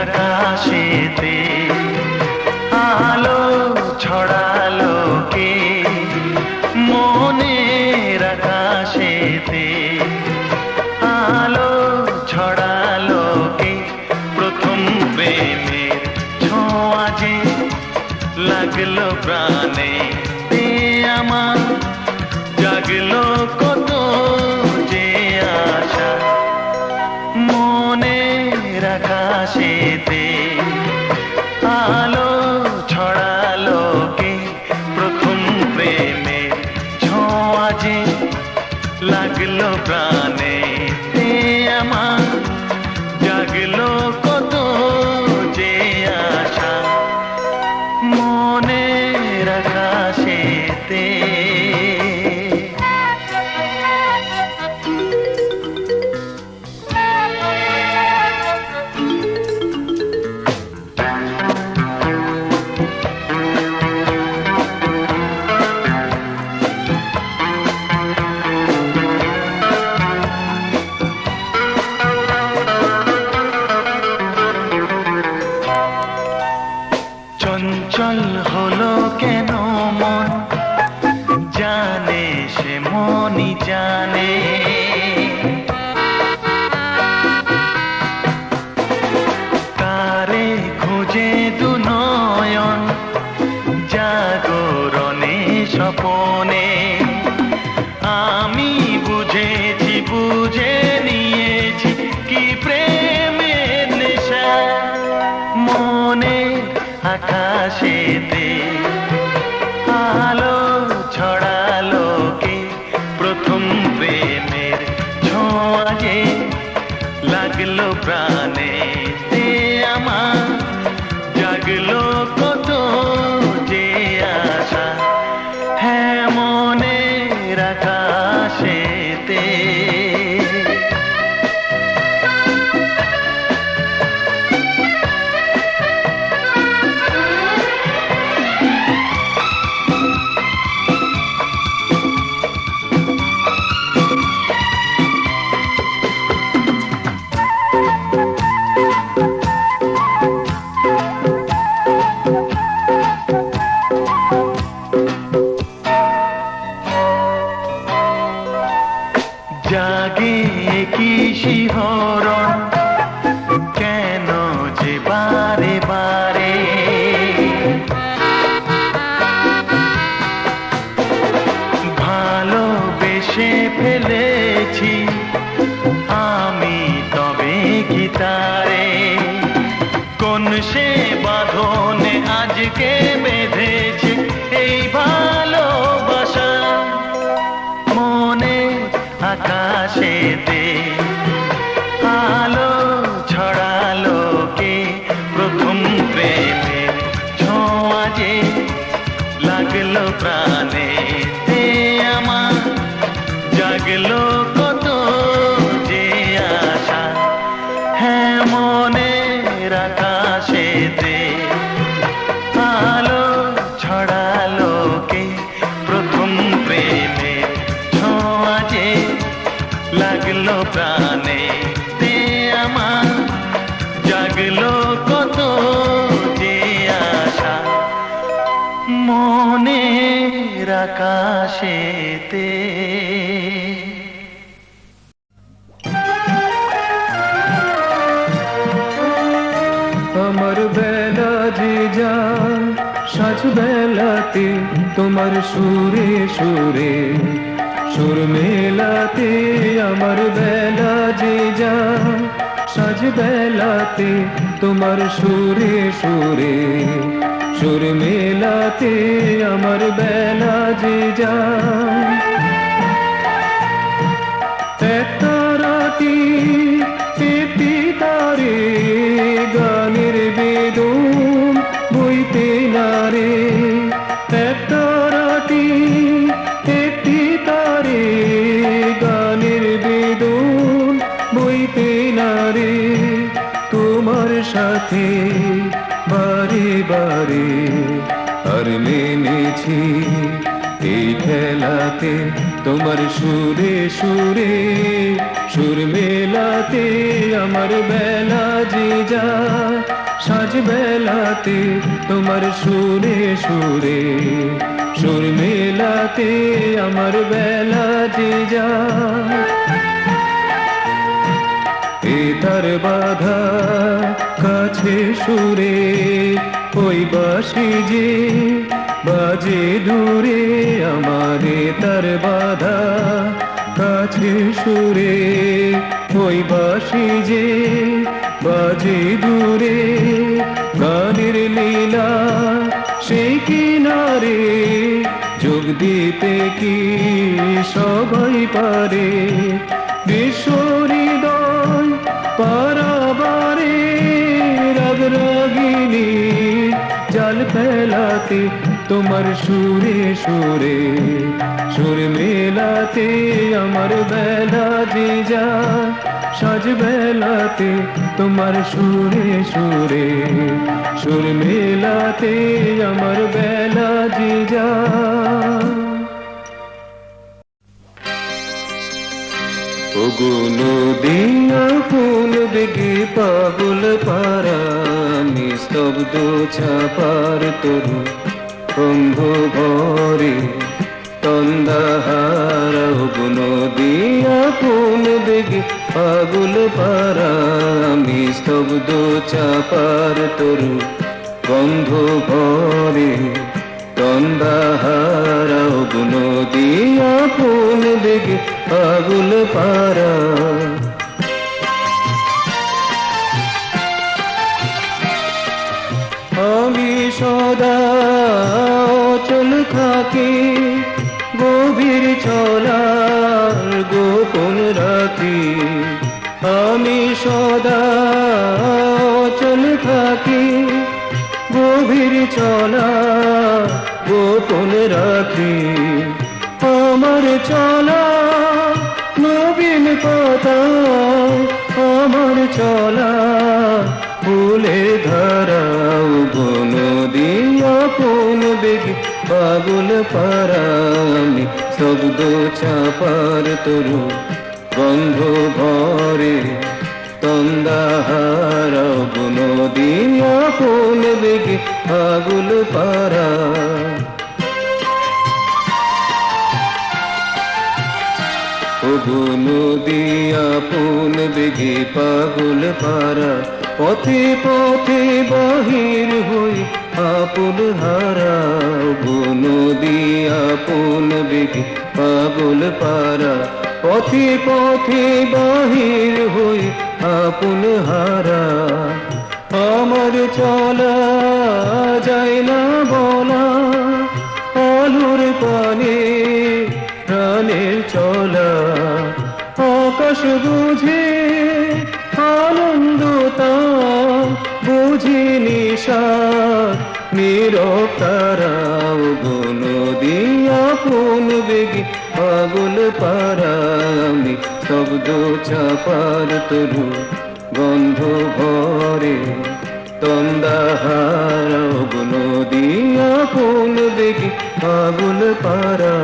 আকাশেতে আলো ছড়ালো কে? মনের আকাশেতে আলো ছড়ালো কে? প্রথম প্রেমের ছোঁয়া যে লাগলো প্রাণে, আমার জাগলো কত যে আশা। মনের আকাশেতে আলো ছড়ালো কে? প্রথম প্রেমের ছোঁয়া যে লাগলো প্রাণে, আমার জাগলো কত যে আশা। মনের আকাশেতে চঞ্চল হলো কেন মন, জানে সে মনই জানে। তারে খুঁজে দু নয়ন জাগরণে স্বপনে। আমি বুঝেছি বুঝে নিয়েছি কি প্রেমের নেশা। মনের আকাশেতে আলো ছড়ালো কে? প্রথম প্রেমের ছোঁয়া যে লাগলো প্রাণে, আমার জাগলো কত যে আশা। হ্যাঁ মনের আকাশেতে জাগে কি শিহরণ, কেন যে বারে বারে। ভালোবেসে ফেলেছি আমি তবে কি তারে? কোন সে বাঁধনে আজকে বেঁধেছে এই ভালোবাসা। মনে আকাশেতে আলো ছড়ালো কে? প্রথম প্রেমের ছোঁয়া যে লাগলো প্রাণে, আমার জাগলো কত যে আশা। হ্যাঁ মনের আকাশেতে আলো ছড়ালো কে? প্রথম প্রেমের ছোঁয়া যে লাগলো প্রাণে, আমার জাগলো কত যে আশা। মনের আকাশেতে আমার বেলা যে যায় সাজ বেলাতে, তোমার সুরে সুরে সুর মেলাতে। আমার বেলা যে যায় সাজ বেলাতে, তোমার সুরে সুরে সুর মেলাতে। আমার বেলা যে যায় তারাটি পেতে তারে গানের বেদন বইতে নারে। তারাটি পেতে তারে গানের বেদন বইতে নারে। তোমার সাথে বারে বারে আর মেনেছি এই খেলাতে, তোমার সুরে সুরে সুর মেলাতে। আমার বেলা যে যায় সাজ বেলাতে তোমার সুরে সুরে সুর মেলাতে আমার বেলা যে যায় এ তার বাধা কাছে সুরে ওই বাঁশি যে বাজে দূরে আমারে তার বাধা কাছে সুরে ওই বাঁশি যে বাজে দূরে গানের লীলা সেই কিনারে যোগ দিতে কি সবাই পারে বিশ্ব হৃদয় পারাবারে রাগ রাগিনী জাল ফেলাতে তোমার সুরে সুরে সুর মেলাতে আমার বেলা যে যায় সাজ বেলাতে তোমার সুরে সুরে সুর মেলাতে আমার বেলা যে যায় ওগো নদিয়া ফুল বেগে পাগল পারা নিস্তব্ধ ছাপার তরু কুম্ভ ভরে তন্দাহারা ওগো নদিয়া ফুল বেগে পাগল পারা নিস্তব্ধ ছাপার তরু গন্ধ ভরে তন্দাহারা ওগো নদিয়া ফুল বেগে পাগল পারা আমি সদা চল থাকি গভীর চলার গোপন রাখি আমি সদা চল থাকি গভীর চলা গোপন রাখি আমার চলা নবীন পাতা আমার চলা ফুলে ধারাও বন দিয়া কোন বেগে পাগল পারা আমি শব্দ চাপার তরু গন্ধ ভরে তন্দাহারা বন দিয়া কোন বেগে পাগল পারা ওগো নদিয়া পুন বেগে পাগল পারা পথে পথে বাহির হই আপন হারা ওগো নদিয়া পুন বেগে পাগল পারা পথে পথে বাহির হই আপন হারা আমার চলা যায় না বলা আলোর পানে প্রাণের চলা আকাশ বুঝে আনন্দতা বুঝি নিশাদ নীরব তারা ওগো নদিয়া পুন বেগে পাগল পারা আমি শব্দ চাপার তরু গন্ধ ভরে তন্দাহারা ওগো নদিয়া পুন বেগে পাগল পারা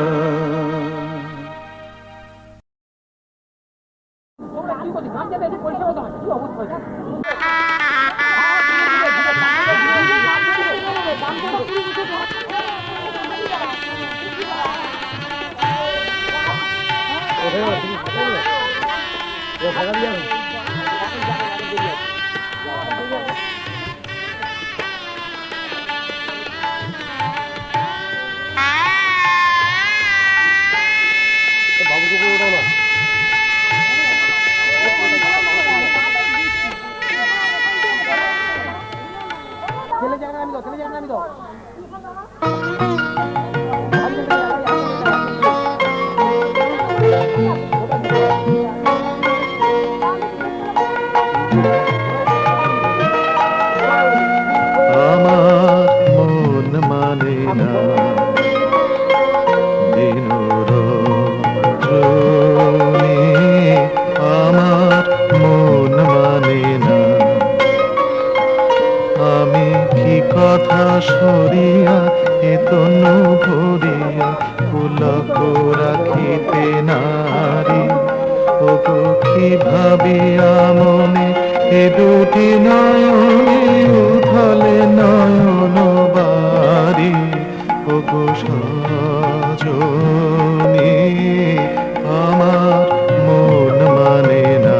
ভাবিয়া মনে এ দুটি নয়নে উথলে নয়ন বাড়ি ওগো সজনী আমার মন মানে না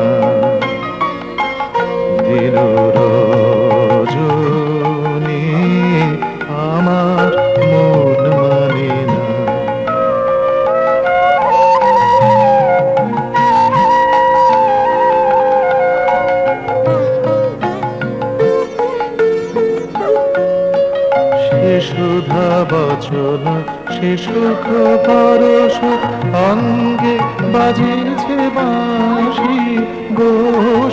দিন রজনী আমার মন মানে না সে সুধা বচন সে সুখ পরশ অঙ্গে বাজিছে বাঁশি গো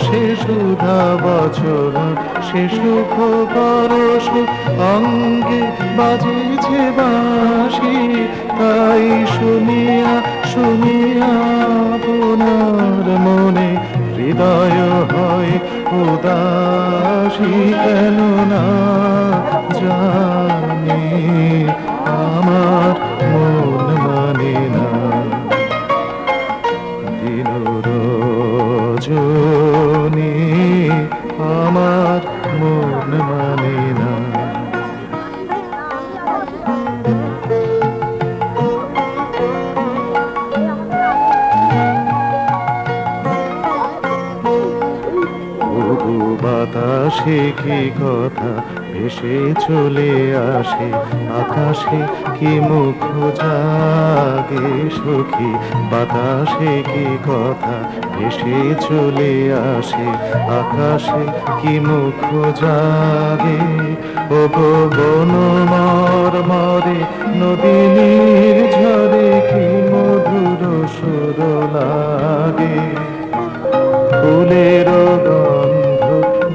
সে সুধা বচন সে সুখ পরশ অঙ্গে বাজিছে বাঁশি তাই শুনিয়া শুনিয়া আপনার মনে হৃদয় হয় উদাসী কেন না জানি আমার মন মানে না দিন রজনী আমার মন মানে না বাতাসে কি কথা ভেসে চলে আসে আকাশে কি মুখ জাগে সখী বাতাসে কি কথা ভেসে চলে আসে আকাশে কি মুখ জাগে ও গো বন মরে নদীর ঝরে কি মধুর সুর লাগে ফুলের গন্ধ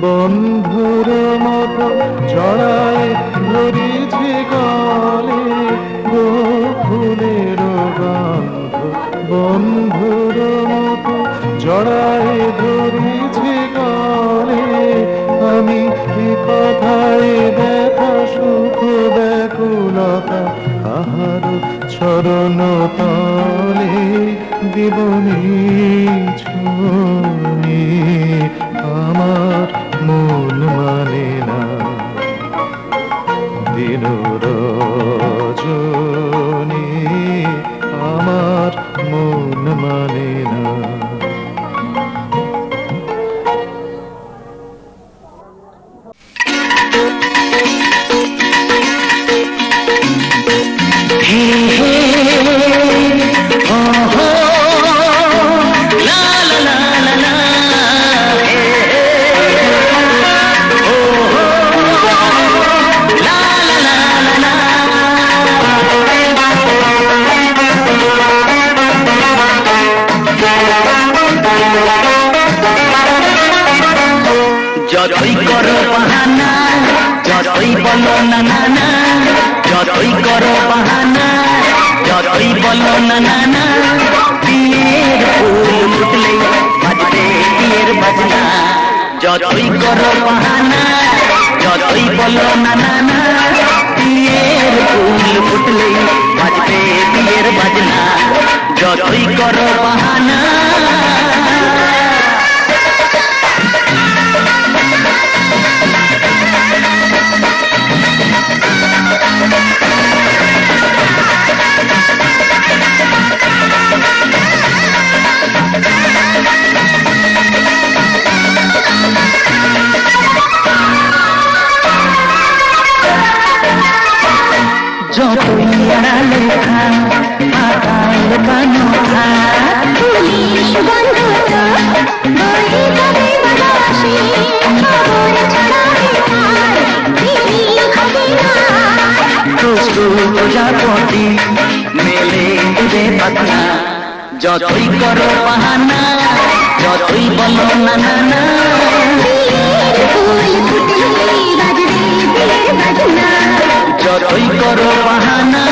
বন্ধুর মতো জড়ায় ধরিছে গলে গো ফুলের গন্ধ বন্ধুর মতো জড়ায় ধরিছে গলে আমি এ কথায় দেখা সুখ ব্যাকুলতা কাহার চরণ তলে দিবনি ছুনি আমার মন মানে না দিন রজনী আমার মন মানে না যতই করো বাহানা যতই বলো না না না যতই করো বাহানা যতই বলো না না না বিয়ের ফুল ফুটলে বাজবে বিয়ের বাজনা যতই করো বাহানা যতই বলো না না না বিয়ের ফুল ফুটলে বাজবে বিয়ের বাজনা যতই করো বাহানা যতই আড়ালে আড়াল বানো পুলিশ বন্ধু বই যাবে বাতাসে খবর ছড়াবে প্রজাপতি মেলে দেবে পাতনা যতই করো বাহানা যতই বলো না না না যতই করো বাহানা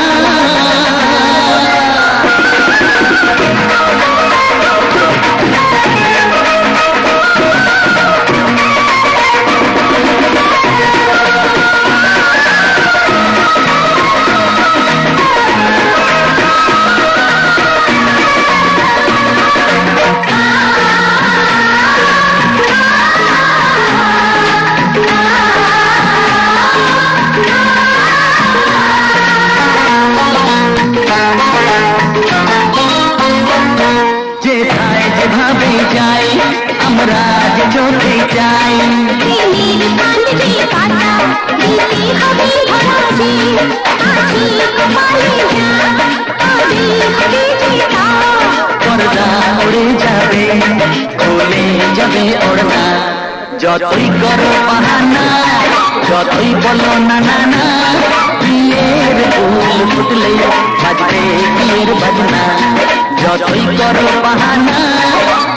যে চোখে চাই। প্রেমের ফাঁদ যে পাতা দিতে হবে ধরা যে আছি কপালে যা তবে হবে যে তা। পর্দা উড়ে যাবে, খুলে যাবে ওড়না, যতই করো বাহানা, যতই বলো না না না, বিয়ের ফুল ফুটলে বাজবে বিয়ের বাজনা, যতই করো বাহানা,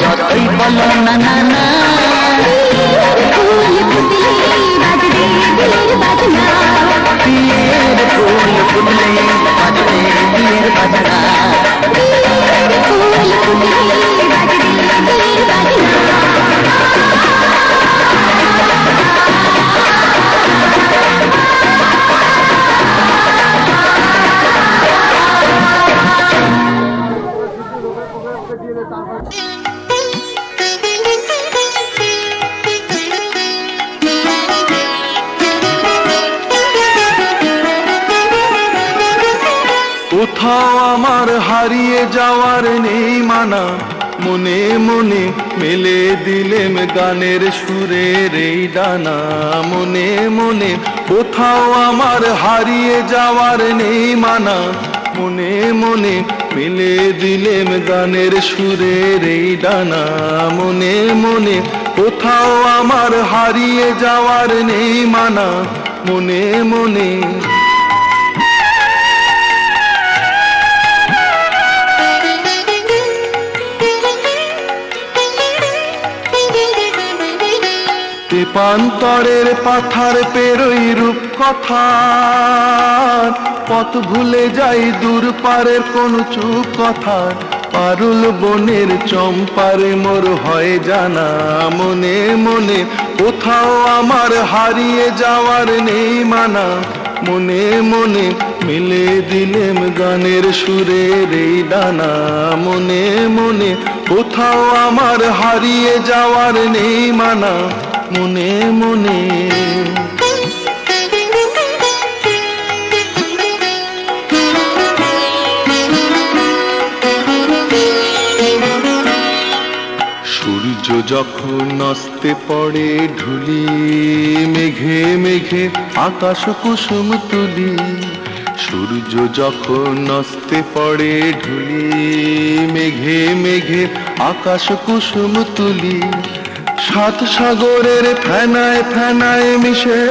যতই বলো না না না, ফুল ফুটলে বাজবে বিয়ের বাজনা। বিয়ের ফুল ফুটলে বাজবে বিয়ের বাজনা। ফুল ফুটলে বাজবে বিয়ের বাজনা। কোথাও আমার হারিয়ে যাওয়ার নেই মানা, মনে মনে মেলে দিলেম গানের সুরের এই ডানা। মনে মনে কোথাও আমার হারিয়ে যাওয়ার নেই মানা, মনে মনে মেলে দিলেম গানের সুরের এই ডানা। মনে মনে কোথাও আমার হারিয়ে যাওয়ার নেই মানা, মনে মনে। তেপান্তরের পাথার পেরোই রূপ কথা, পথ ভুলে যাই দূর পারের কোন চুপ কথা। পারুল বনের চম্পারে মোর হয় জানা, মনে মনে কোথাও আমার হারিয়ে যাওয়ার নেই মানা, মনে মনে মিলে দিলেম গানের সুরের এই ডানা। মনে মনে কোথাও আমার হারিয়ে যাওয়ার নেই মানা, মনে মনে। সূর্য যখন অস্তে পড়ে ঢুলি, মেঘে মেঘে আকাশ কুসুম তুলি। সূর্য যখন অস্তে পড়ে ঢুলি, মেঘে মেঘে আকাশ কুসুম তুলি। সাত সাগরের ফেনায় ফেনায় মিশে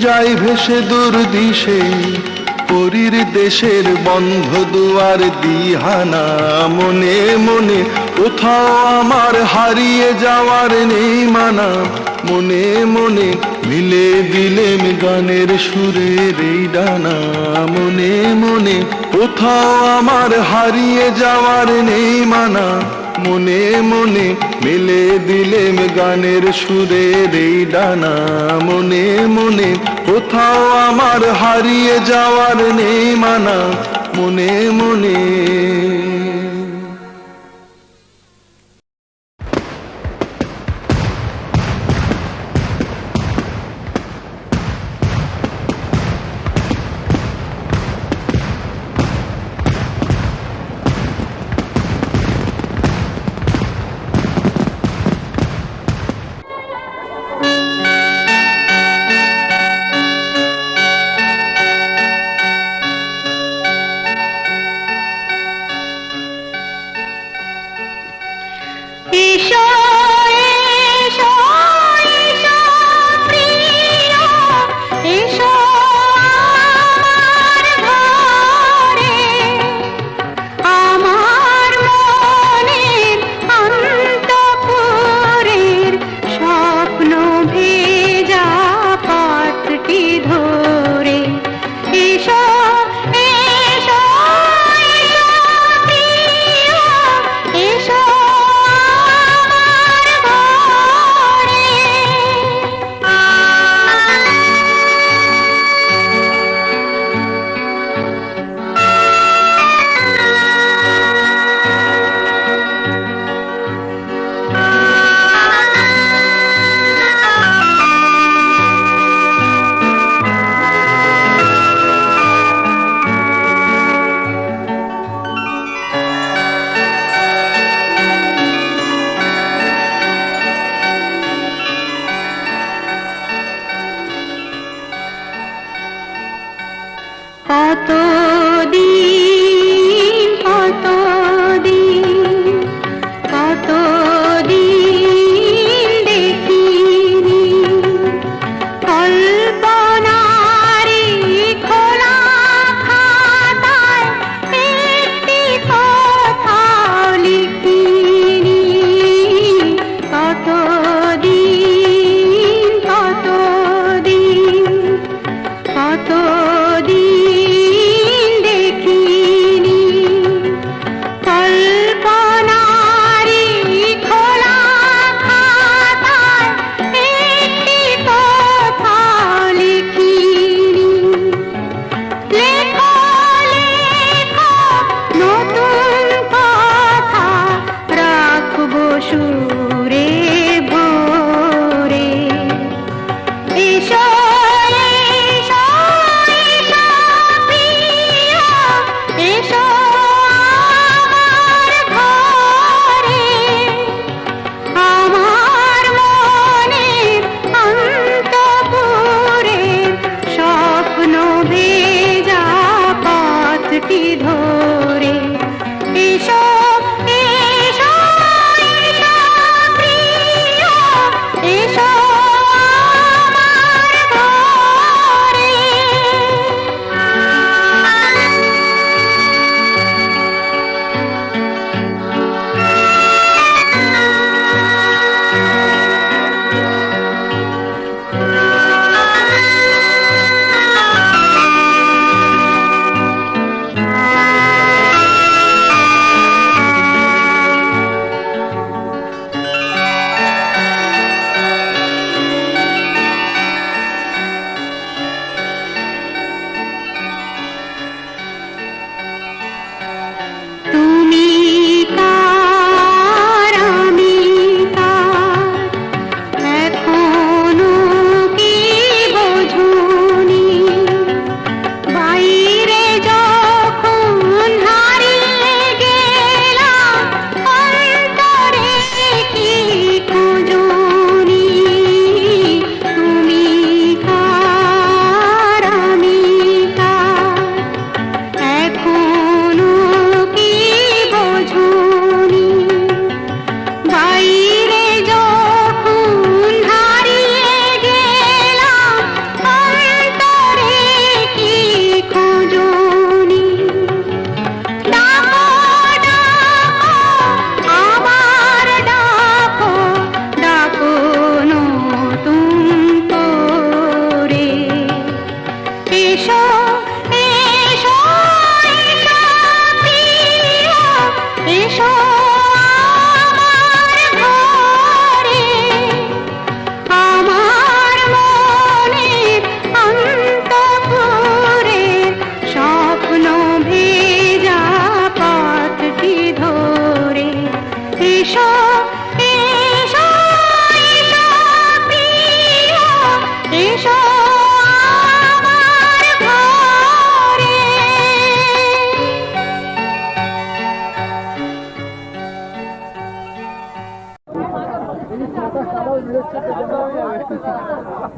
যাই ভেসে দূর দিশে, পরীর দেশের বন্ধ দুয়ার দিহানা। মনে মনে কোথাও আমার হারিয়ে যাওয়ার নেই মানা, মনে মনে মিলে দিলেম গানের সুরের এই ডানা। মনে মনে কোথাও আমার হারিয়ে যাওয়ার নেই মানা, মনে মনে মিলে দিলেম গানের সুরের এই ডানা। মনে মনে কোথাও আমার হারিয়ে যাওয়ার নেই মানা, মনে মনে।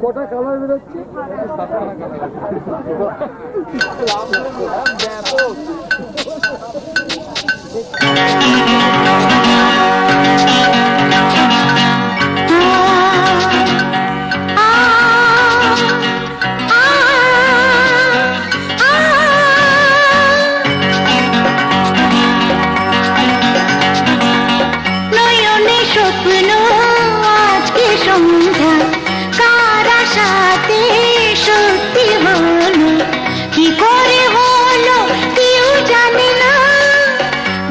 কোটা কালার বেরোচ্ছে নয়নে স্বপ্ন আজকে সন্ধ্যা কার আশাতে সত্যি হলো কি করে হলো কেউ জানে না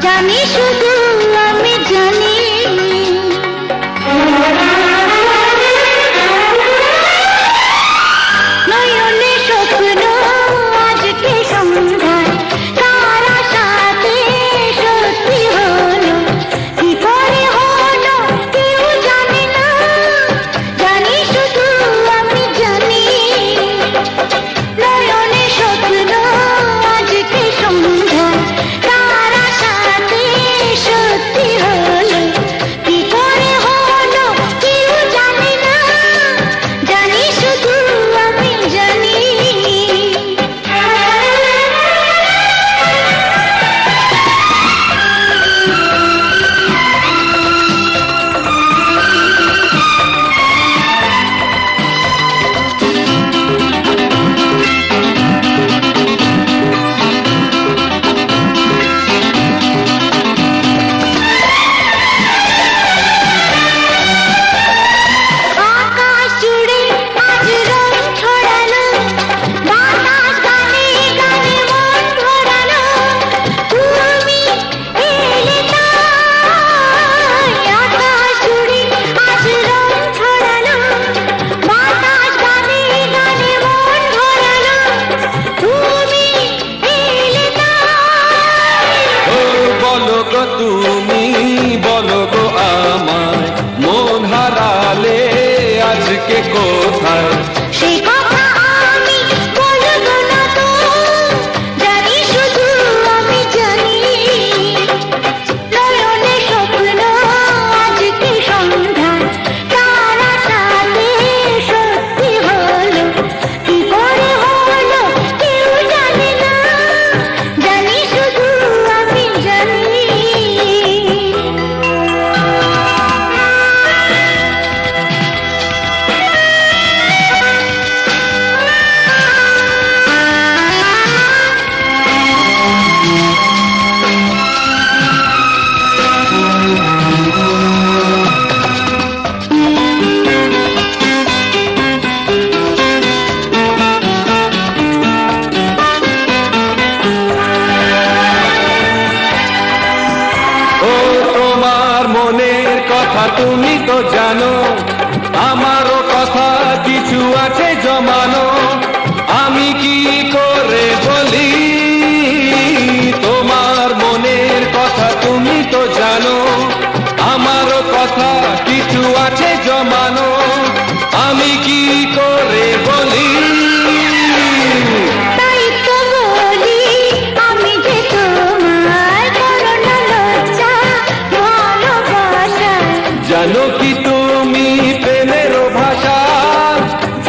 জানি শুধু আমি জানি নয়নে স্বপ্ন আজকে সন্ধ্যায় কার আশাতে সত্যি হলো কি করে হলো কেউ জানে না জানি শুধু আমি জানি নয়নে স্বপ্ন আজকে সন্ধ্যায় কার আশাতে সত্যি হলো কি করে হলো কেউ জানে না জানি শুধু আমি জানি আকাশ জুড়ে আজ রং ছড়ালো বাতাস গানে গানে মন ভরালো তুমি এলে তাই আকাশ জুড়ে আজ রং ছড়ালো বাতাস গানে গানে মন ভরালো তুমি এলে তাই ও বলো গো তুমি, বলো গো আমায়, মন হারালে আজকে কোথায়? সেই কথা আমি বলবো না তো জানি শুধু আমি জানি নয়নে স্বপ্ন আজকে সন্ধ্যায় কার আশাতে সত্যি হলো কি করে হলো কেউ জানে না জানি শুধু আমি জানি ও তোমার মনের কথা তুমি তো জানো, আমারও কথা কিছু আছে জমানো, আমি কি করে বলি? তোমার মনের কথা তুমি তো জানো, আমারও কথা কিছু আছে জমানো, আমি কি করে বলি? তাই তো বলি আমি যে তোমার করোনা লজ্জা ভালোবাসা জানো কি তুমি প্রেমেরও ভাষা?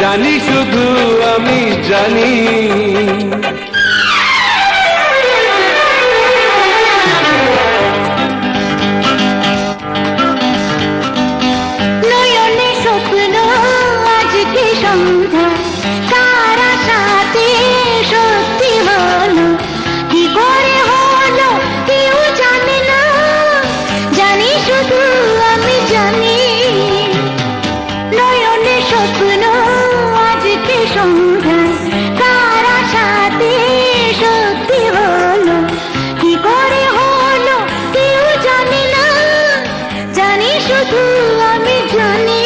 জানি শুধু আমি জানি। নয়নে স্বপ্ন আজকে সন্ধ্যা কার আশাতে সত্যি হলো কি করে হলো কেউ জানে না জানি শুধু আমি জানি নয়নে স্বপ্ন আজকে সন্ধ্যা কার আশাতে সত্যি হলো কি করে হলো কেউ জানে না জানি শুধু আমি জানি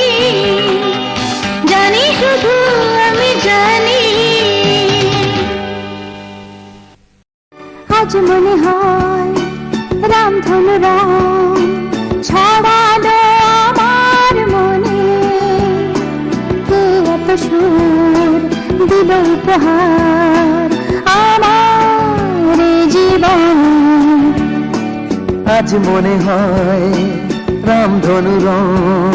জানি শুধু আমি জানি আজ মনে হয় রামধনু রং ছড়ালো আমার মনে কে এত সুর দিল উপহার আমার জীবন আজ মনে হয় রামধনু রং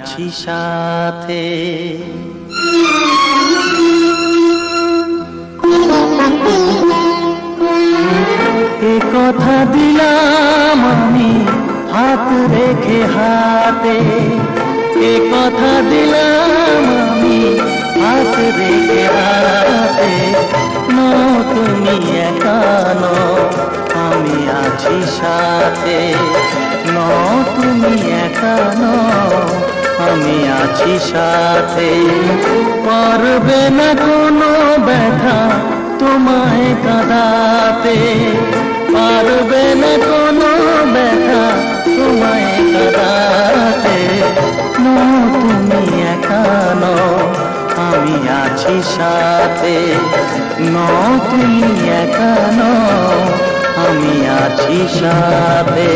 আছি সাথে এ কথা দিলাম আমি হাত রেখে হাতে এ কথা দিলাম আমি হাত রেখে হাতে নো তুমি একা নও আমি আছি সাথে নো তুমি একা নও আমি আছি সাথে পারবে না কোনো ব্যথা তোমায় কাঁদাতে পারবে না কোনো ব্যথা তোমায় কাঁদাতে সাথে। তুমি একা নও, আমি আছি সাথে।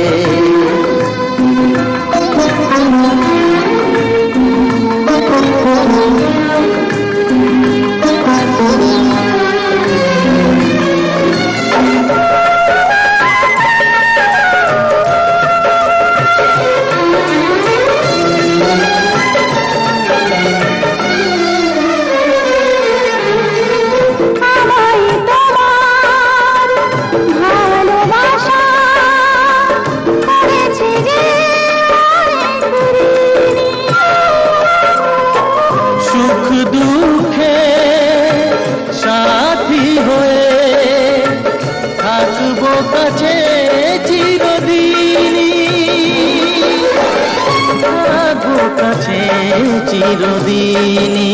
চিরদিনী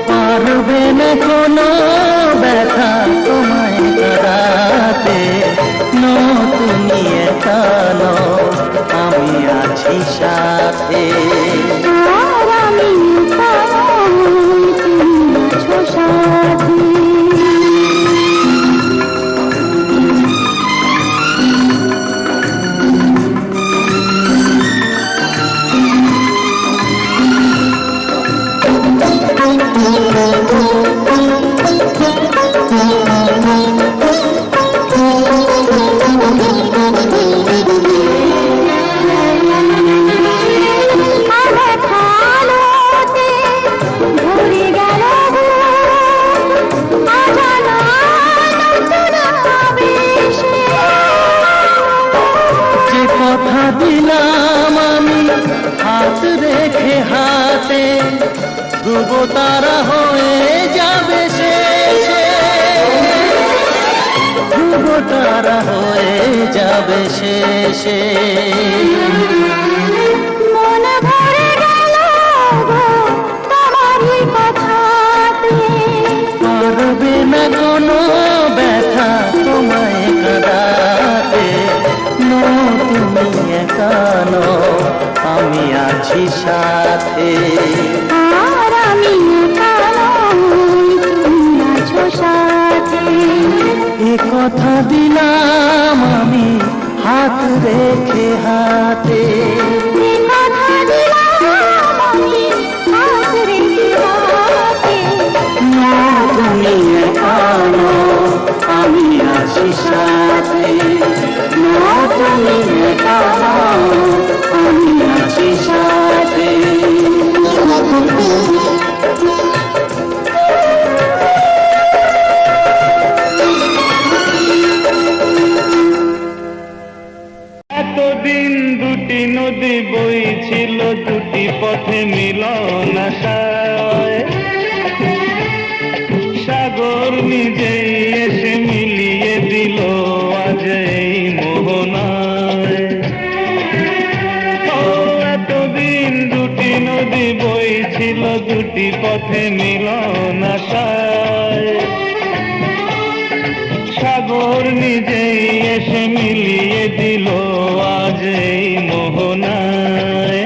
পারবে না কোনো ব্যথা তোমায় কাটাতে। তুমি একা নও, আমি আছি সাথে। কথা দিলাম আমি হাত রেখে হাতে, ধ্রুব তারা হয়ে যাবে শেষে, ধ্রুব তারা হয়ে যাবে শেষে। মন ভরে গেল তোমারই কথাতে, পারবে না কোনো ব্যথা তোমায় কাটাতে। তুমি একা নও, আমি আছি সাথে। আর আমি একা নই, তুমি আছো সাথে। এ কথা দিলাম আমি হাত রেখে হাতে, এ কথা দিলাম আমি হাত রেখে হাতে। তুমি একা নও, আমি আছি সাথে। তুমি একা নও, আমি আছি সাথে। এতদিন দুটি নদী বইছিল, দুটি পথে মিলন আশায়। সাগর নিজেই এসে মিলিয়ে দিল আজ এই মোহনায়। এতদিন দুটি নদী বইছিল, দুটি পথে মিলন আশায়। সাগর নিজেই এসে মিলিয়ে দিল আজ এই মোহনায়।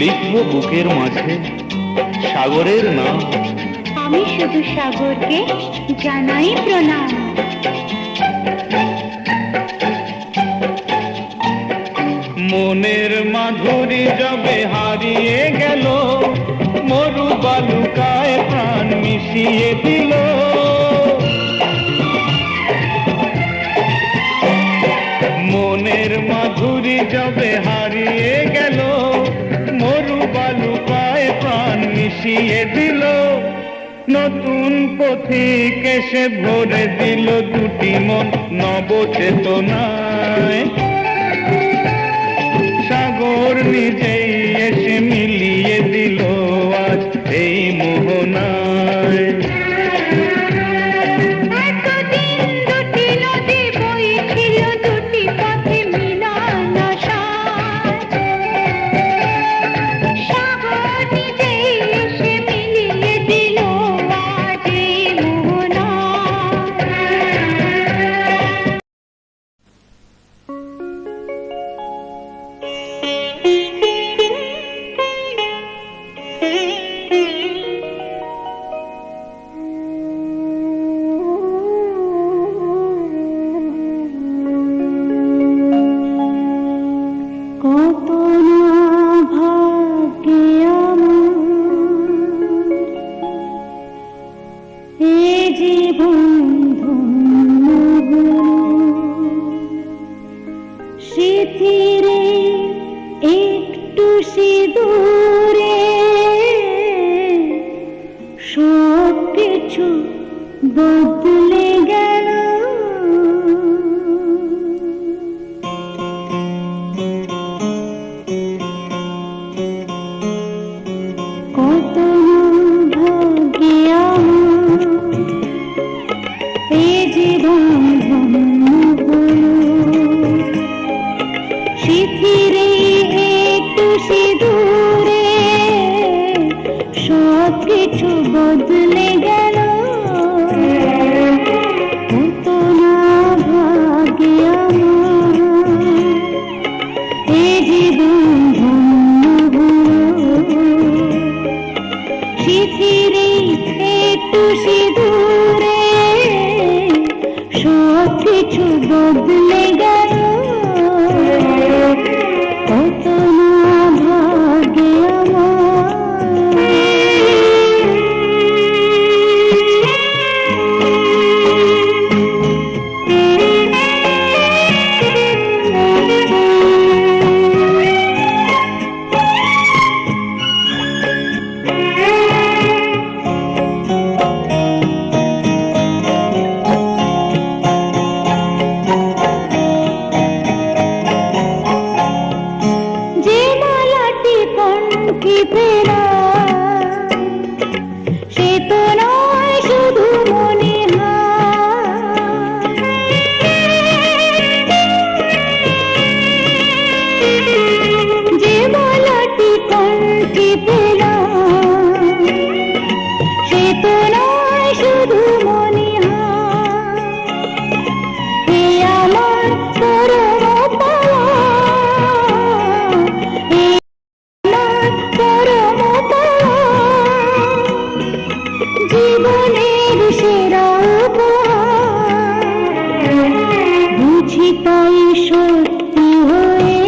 লিখব বুকের মাঝে সাগরের নাম, আমি শুধু সাগরকে জানাই প্রণাম। মনের মাধুরী যবে হারিয়ে গেল, মরু বালুকায় প্রাণ মিশিয়ে দিল। মনের মাধুরী যবে হারিয়ে গেল, মরু বালুকায় প্রাণ মিশিয়ে দিল। নতুন পথিক এসে ভরে দিল দুটি মন নবচেতনায়। সাগর এ জীবন ধন্য হলো স্মৃতিরে একটু সিঁদুরে সব কিছু বদলে গেল কত ভাগ্যে আমার এ জীবন ধন্য হলো স্মৃতিরে একটু সিঁদুরে সব কিছু বদলে গেল কত না ভাগ্যে আমার এ জীবন ধন্য হলো স্মৃতিরে একটু সিঁদুরে সব কিছু বদলে গেল কত না ভাগ্যে যে মালাটি কণ্ঠে ফেরা সে তো নয় শুধু মনে যে মালাটি কণ্ঠে ফেরা সে তো নয় শুধু মনে এ আমার পরম পাওয়া এ আমার পরম পাওয়া জীবনের সেরা উপহার বুঝি তাই সত্যি হয়ে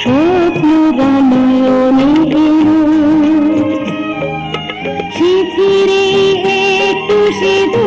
স্বপ্ন রামায়ণে এলো স্মৃতিরে একটু সিঁদুরে